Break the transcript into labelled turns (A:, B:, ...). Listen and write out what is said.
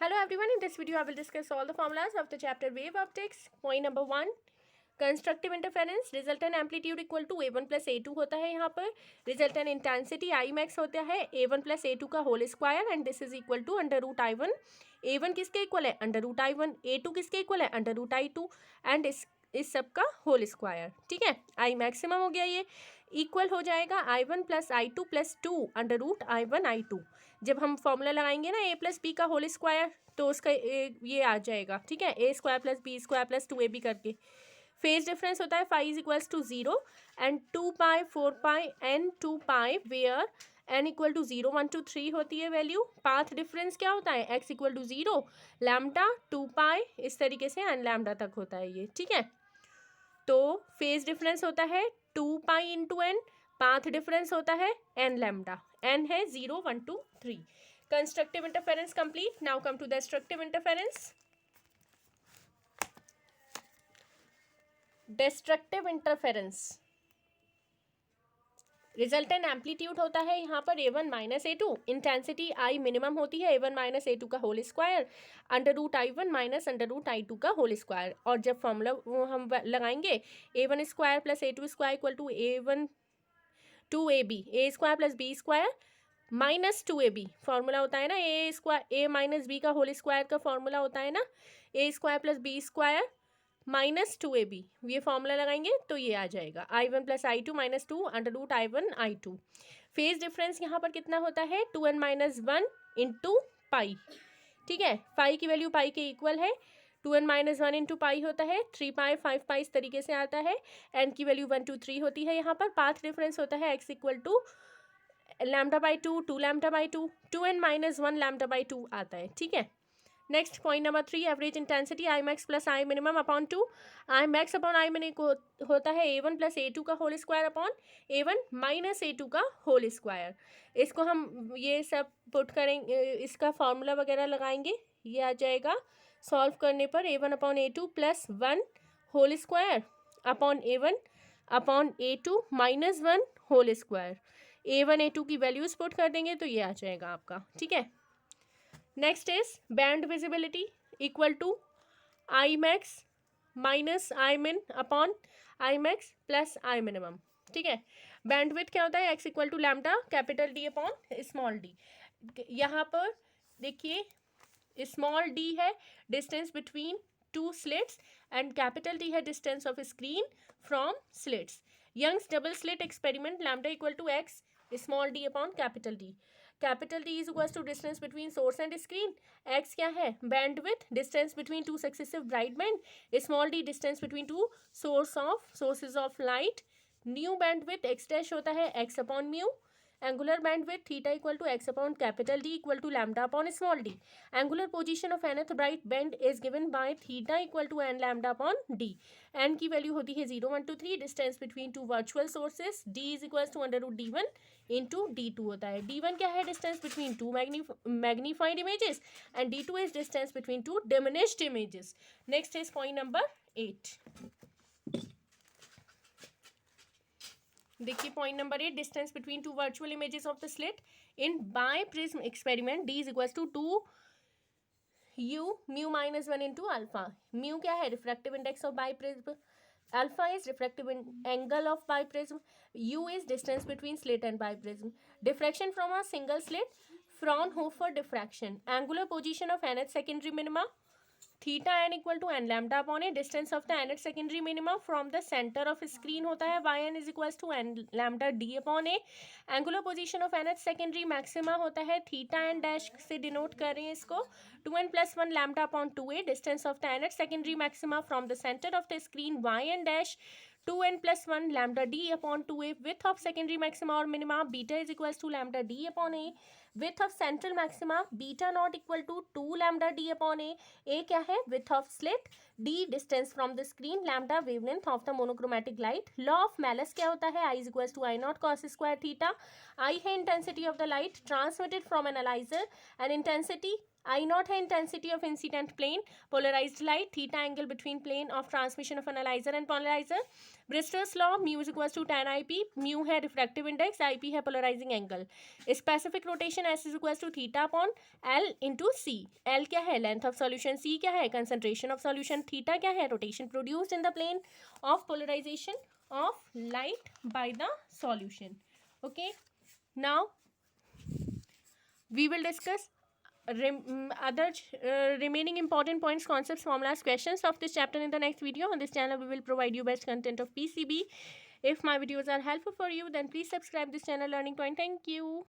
A: Hello everyone, in this video I will discuss all the formulas of the chapter wave optics. Point number 1, constructive interference, resultant amplitude equal to A1 plus A2 होता है यहाँ पर. Resultant intensity I max होता है A1 plus A2 का whole square and this is equal to under root I1. A1 किसके equal है? Under root I1. A2 किसके इक्वल है? अंडर रूट I2 एंड इस सब का होल स्क्वायर. ठीक है, आई मैक्सिमम हो गया, ये इक्वल हो जाएगा I1 plus I2 plus 2 under root I1 I2. जब हम फॉर्मूला लगाएंगे ना A प्लस बी का होल स्क्वायर तो उसका ये आ जाएगा. ठीक है, A square plus B square plus 2AB करके. फेज डिफरेंस होता है phi is equals to 0 and 2 pi 4 pi n 2 pi where n equal to 0 1 2 3 होती है वैल्यू. पाथ डिफरेंस क्या होता है? एक्स इक्वल टू 0 लैम्डा 2 पाई इस तरीके से एन लैम्डा तक होता है ये. ठीक है, तो फेज डिफरेंस होता है 2 pi into n, path difference होता है एन लैम्डा, एन है 0 1 2 3. Constructive interference complete. Now come to destructive interference. Destructive interference, resultant amplitude होता है यहाँ पर A1 minus A2. Intensity I minimum होती है A1 माइनस A2 का whole square under root I1 minus under root I2 का whole square. और जब फॉर्मूला हम लगाएंगे A1 square plus A2 square equal to A1 2AB, A square plus B square minus 2AB formula होता है ना, A square A minus B का whole square का फॉर्मूला होता है ना, A square plus B square minus 2AB. ये formula लगाएंगे तो ये आ जाएगा I1 plus I2 minus 2 under root I1 I2. Phase difference यहाँ पर कितना होता है? 2n minus 1 into pi. ठीक है, पाई की वैल्यू पाई के इक्वल है, 2n माइनस 1 इंटू पाई होता है 3 पाई 5 पाई इस तरीके से आता है. एन की वैल्यू 1 2 3 होती है यहाँ पर. पाथ डिफरेंस होता है x equal to lambda by 2 2 lambda by 2 2n minus 1 lambda by 2 आता है. ठीक है, next point number 3, average intensity I max plus I minimum upon 2. I max upon I minimum होता है A1 प्लस A2 का whole square upon A1 minus A2 का whole square. इसको हम ये सब पुट करेंगे, इसका फॉर्मूला वगैरह लगाएंगे, ये आ जाएगा सॉल्व करने पर A1 upon A2 plus 1 whole square upon A1 upon A2 minus 1 whole square. A1 A2 की वैल्यूज पुट कर देंगे तो ये आ जाएगा आपका. ठीक है, next is band visibility equal to I max minus I min upon I max plus I minimum. ठीक है, बैंडविड्थ क्या होता है? X equal to lambda capital D upon small d. यहाँ पर देखिए स्मॉल डी है distance between two slits and capital D है distance of screen from slits. Young's double slit experiment lambda equal to x small d upon capital D. Capital D is equal to distance between source and screen. X क्या है? Bandwidth distance between two successive bright band. Small d distance between two sources of light. New bandwidth x dash होता है x upon mu. Angular bandwidth theta equal to x upon capital D equal to lambda upon small d. Angular position of nth bright band is given by theta equal to n lambda upon d. N की value होती है 0 1 2 3. Distance between two virtual sources d is equal to under root D1 into D2 होता है. D1 क्या है? Distance between two magnified images and D2 is distance between two diminished images. Next is point number 8. देखिए point number 8, distance between two virtual images of the slit in biprism experiment d is equal to 2 u mu minus 1 into alpha. Mu क्या है? Refractive index of biprism. Alpha is refractive angle of biprism. U is distance between slit and biprism. Diffraction from a single slit. Fraunhofer diffraction. Angular position of nth secondary minima. Theta n equal to n lambda upon a. Distance of the nth secondary minima from the center of screen होता है yn is equals to n lambda d upon a. Angular position of nth secondary maxima होता है theta n dash से denote कर रहे हैं इसको 2n plus 1 lambda upon 2a. Distance of the nth secondary maxima from the center of the screen yn dash 2n plus 1 lambda d upon 2a. Width of secondary maxima or minima beta is equals to lambda d upon a. Width of central maxima beta not equal to 2 lambda d upon a. A क्या है? Width of slit. D distance from the screen. Lambda wavelength of the monochromatic light. Law of Malus क्या होता है? I is equals to I naught cos square theta. I है intensity of the light transmitted from analyzer and intensity I naught है intensity of incident plane, polarized light, theta angle between plane of transmission of analyzer and polarizer. Brewster's law, mu is equals to tan IP, mu है refractive index, IP है polarizing angle. Specific rotation S is equals to theta upon L into C. L क्या है, length of solution, C क्या है, concentration of solution, theta क्या है, rotation produced in the plane of polarization of light by the solution. Okay, now we will discuss other remaining important points, concepts, formulas, questions of this chapter in the next video. On this channel we will provide you best content of PCB. If my videos are helpful for you, then please subscribe this channel Learning Point. Thank you.